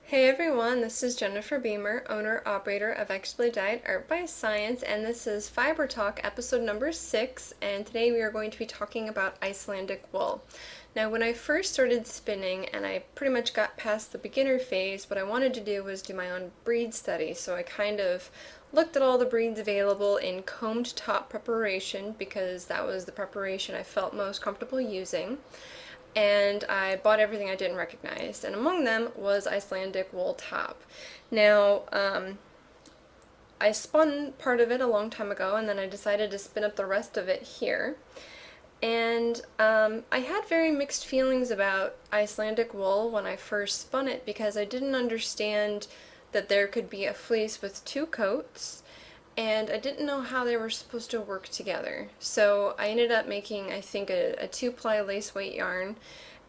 Hey everyone, this is Jennifer Beamer, owner-operator of Explicitly Dyed Art by Science, and this is Fiber Talk episode number 6, and today we are going to be talking about Icelandic wool. Now when I first started spinning and I pretty much got past the beginner phase, what I wanted to do was do my own breed study, so I kind of looked at all the breeds available in combed top preparation because that was the preparation I felt most comfortable using, and I bought everything I didn't recognize, and among them was Icelandic wool top. Now, I spun part of it a long time ago, and then I decided to spin up the rest of it here. And I had very mixed feelings about Icelandic wool when I first spun it because I didn't understand that there could be a fleece with two coats, and I didn't know how they were supposed to work together. So I ended up making, I think, a 2-ply lace weight yarn,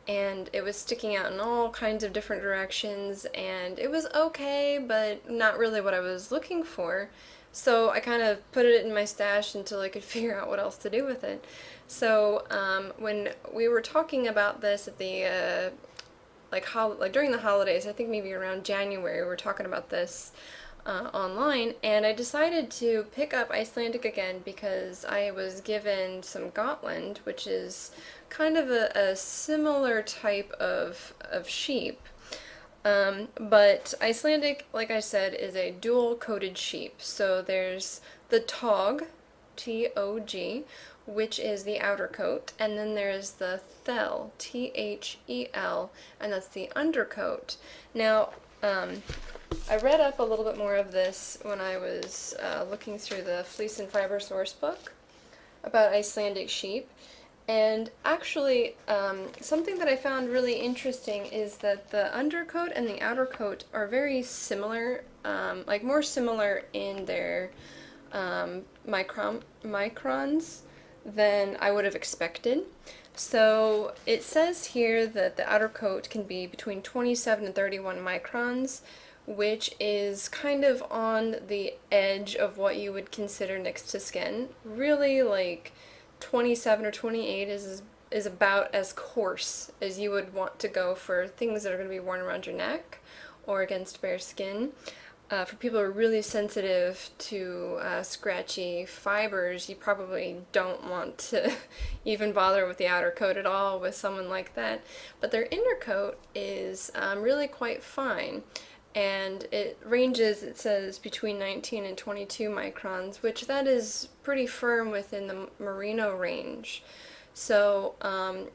and it was sticking out in all kinds of different directions, and it was okay, but not really what I was looking for. So I kind of put it in my stash until I could figure out what else to do with it. So when we were talking about this at the like during the holidays, I think maybe around January, we were talking about this online, and I decided to pick up Icelandic again because I was given some Gotland, which is kind of a similar type of sheep. But Icelandic, like I said, is a dual coated sheep. So there's the tog, T-O-G, which is the outer coat, and then there's the thel, T-H-E-L, and that's the undercoat. Now, I read up a little bit more of this when I was looking through the Fleece and Fiber Sourcebook about Icelandic sheep. And actually, something that I found really interesting is that the undercoat and the outer coat are very similar, like more similar in their microns than I would have expected. So it says here that the outer coat can be between 27 and 31 microns, which is kind of on the edge of what you would consider next to skin. Really, like 27 or 28 is about as coarse as you would want to go for things that are going to be worn around your neck or against bare skin. For people who are really sensitive to scratchy fibers, you probably don't want to even bother with the outer coat at all with someone like that. But their inner coat is really quite fine, and it ranges, it says, between 19 and 22 microns, which that is pretty firm within the merino range. So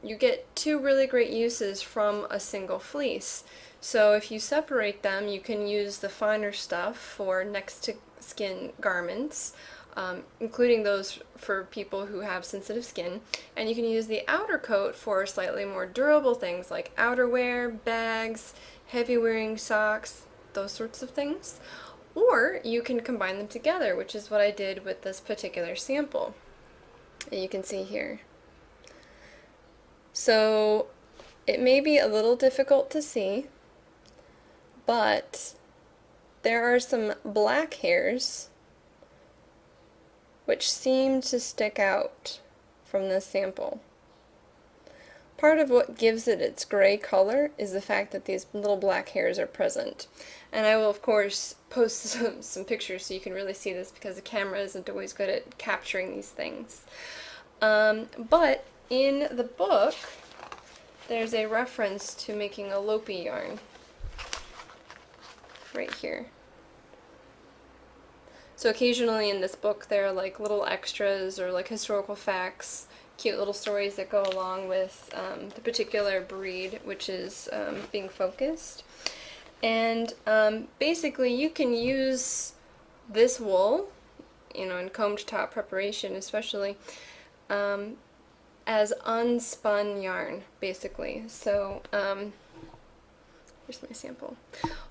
you get two really great uses from a single fleece. So if you separate them, you can use the finer stuff for next to skin garments, including those for people who have sensitive skin, and you can use the outer coat for slightly more durable things like outerwear, bags, heavy wearing socks, those sorts of things. Or you can combine them together, which is what I did with this particular sample that you can see here. So it may be a little difficult to see, but there are some black hairs which seem to stick out from this sample. Part of what gives it its gray color is the fact that these little black hairs are present. And I will, of course, post some pictures so you can really see this because the camera isn't always good at capturing these things. But in the book, there's a reference to making a lopi yarn right here. So occasionally in this book there are like little extras or like historical facts, cute little stories that go along with the particular breed which is being focused. And basically you can use this wool, you know, in combed top preparation especially, as unspun yarn, basically. So here's my sample.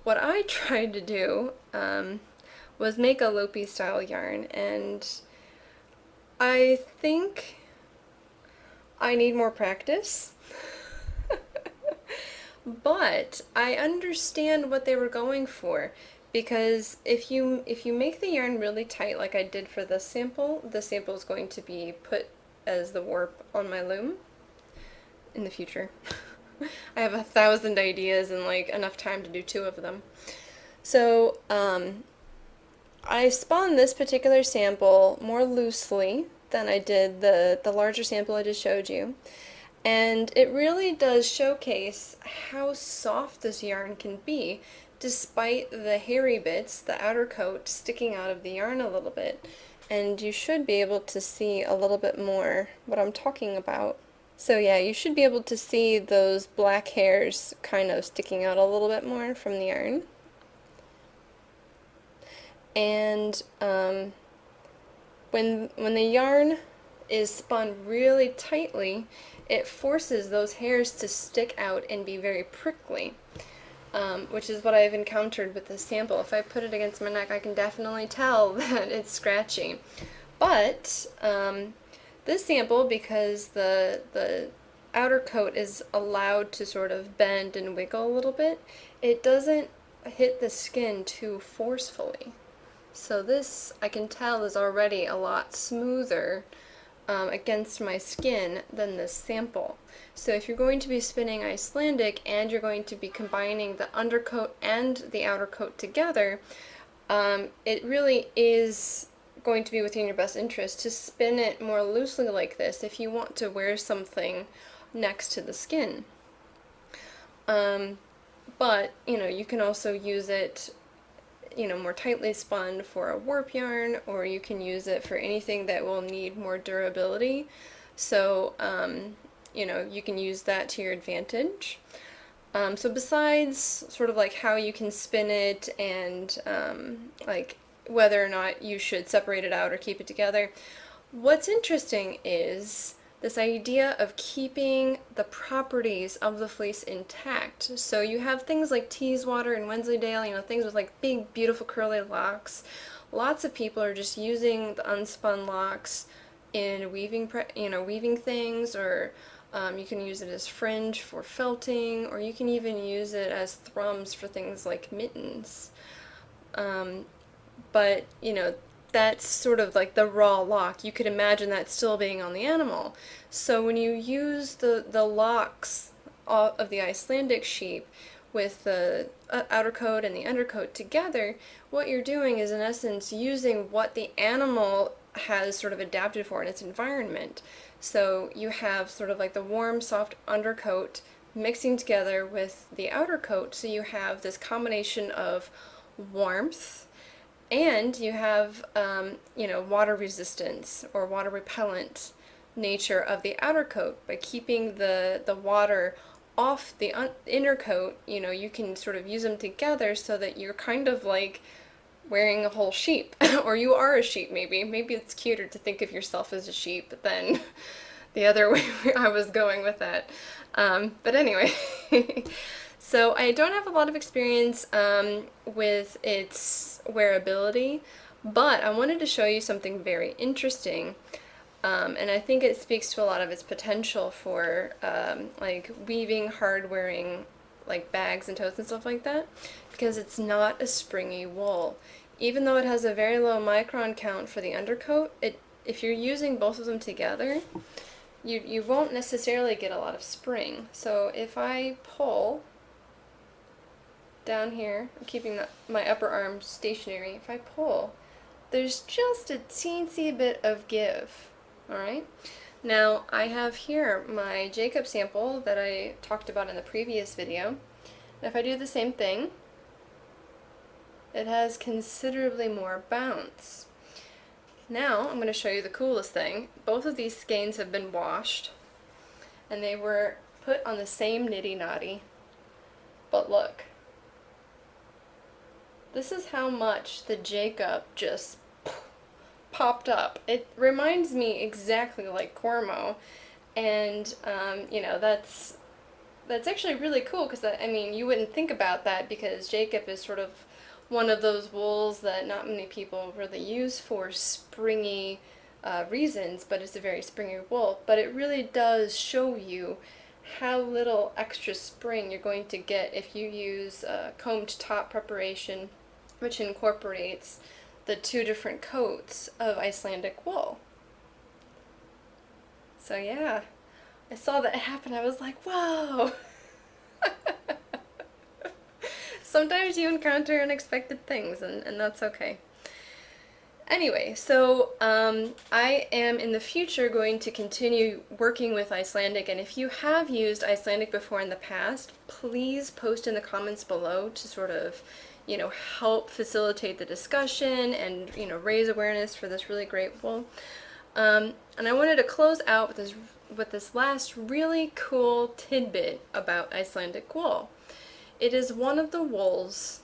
What I tried to do was make a lopi style yarn, and I think I need more practice. But I understand what they were going for, because if you make the yarn really tight like I did for this sample, the sample is going to be put as the warp on my loom in the future. I have 1,000 ideas and like enough time to do 2 of them. So, I spun this particular sample more loosely than I did the larger sample I just showed you. And it really does showcase how soft this yarn can be, despite the hairy bits, the outer coat, sticking out of the yarn a little bit. And you should be able to see a little bit more what I'm talking about. So yeah, you should be able to see those black hairs kind of sticking out a little bit more from the yarn. And when the yarn is spun really tightly, it forces those hairs to stick out and be very prickly, which is what I've encountered with this sample. If I put it against my neck, I can definitely tell that it's scratchy. But this sample, because the outer coat is allowed to sort of bend and wiggle a little bit, it doesn't hit the skin too forcefully. So this, I can tell, is already a lot smoother against my skin than this sample. So if you're going to be spinning Icelandic and you're going to be combining the undercoat and the outer coat together, it really is going to be within your best interest to spin it more loosely like this if you want to wear something next to the skin. But, you can also use it more tightly spun for a warp yarn, or you can use it for anything that will need more durability. So, you can use that to your advantage. So besides sort of like how you can spin it and like whether or not you should separate it out or keep it together, what's interesting is this idea of keeping the properties of the fleece intact. So you have things like Teeswater and Wensleydale, things with like big, beautiful curly locks. Lots of people are just using the unspun locks in weaving, weaving things, or you can use it as fringe for felting, or you can even use it as thrums for things like mittens. But that's sort of like the raw lock. You could imagine that still being on the animal. So when you use the locks of the Icelandic sheep with the outer coat and the undercoat together, what you're doing is in essence using what the animal has sort of adapted for in its environment. So you have sort of like the warm, soft undercoat mixing together with the outer coat, so you have this combination of warmth, and you have, water resistance or water repellent nature of the outer coat. By keeping the water off the inner coat, you can sort of use them together so that you're kind of like wearing a whole sheep, or you are a sheep maybe. Maybe it's cuter to think of yourself as a sheep than the other way I was going with that. But anyway. So I don't have a lot of experience with its wearability, but I wanted to show you something very interesting, and I think it speaks to a lot of its potential for like weaving, hard-wearing, like bags and totes and stuff like that, because it's not a springy wool. Even though it has a very low micron count for the undercoat, if you're using both of them together, you won't necessarily get a lot of spring. So if I pull down here, I'm keeping my upper arm stationary. If I pull, there's just a teensy bit of give. Alright? Now, I have here my Jacob sample that I talked about in the previous video. And if I do the same thing, it has considerably more bounce. Now, I'm going to show you the coolest thing. Both of these skeins have been washed, and they were put on the same nitty knotty. But look. This is how much the Jacob just popped up. It reminds me exactly like Cormo, and that's actually really cool, because you wouldn't think about that, because Jacob is sort of one of those wools that not many people really use for springy reasons, but it's a very springy wool. But it really does show you how little extra spring you're going to get if you use combed top preparation, which incorporates the 2 different coats of Icelandic wool. So yeah, I saw that happen. I was like, whoa! Sometimes you encounter unexpected things, and that's okay. Anyway, so I am in the future going to continue working with Icelandic, and if you have used Icelandic before in the past, please post in the comments below to sort of, help facilitate the discussion and, raise awareness for this really great wool. And I wanted to close out with this last really cool tidbit about Icelandic wool. It is one of the wools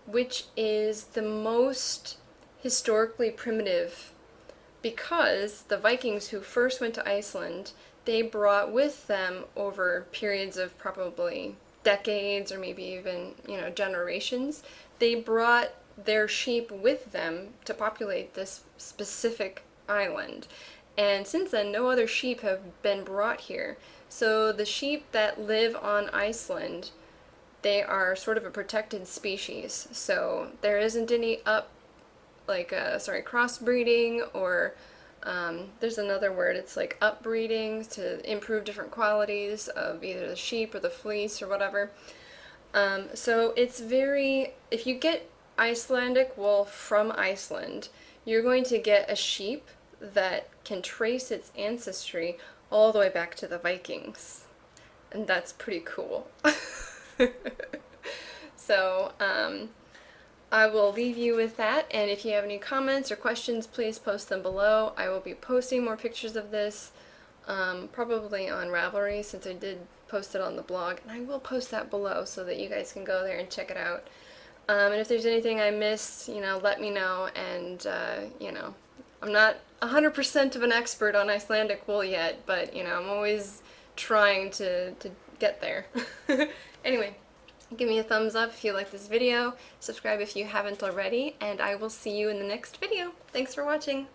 which is the most historically primitive because the Vikings who first went to Iceland, they brought with them over periods of probably decades or maybe even, generations, they brought their sheep with them to populate this specific island. And since then, no other sheep have been brought here. So the sheep that live on Iceland, they are sort of a protected species. So there isn't any crossbreeding, or there's another word, it's like upbreeding to improve different qualities of either the sheep or the fleece or whatever. So it's if you get Icelandic wool from Iceland, you're going to get a sheep that can trace its ancestry all the way back to the Vikings. And that's pretty cool. So, I will leave you with that, and if you have any comments or questions, please post them below. I will be posting more pictures of this, probably on Ravelry, since I did post it on the blog, and I will post that below so that you guys can go there and check it out. And if there's anything I missed, let me know, and, I'm not 100% of an expert on Icelandic wool yet, but, I'm always trying to get there. Anyway, give me a thumbs up if you like this video, subscribe if you haven't already, and I will see you in the next video. Thanks for watching!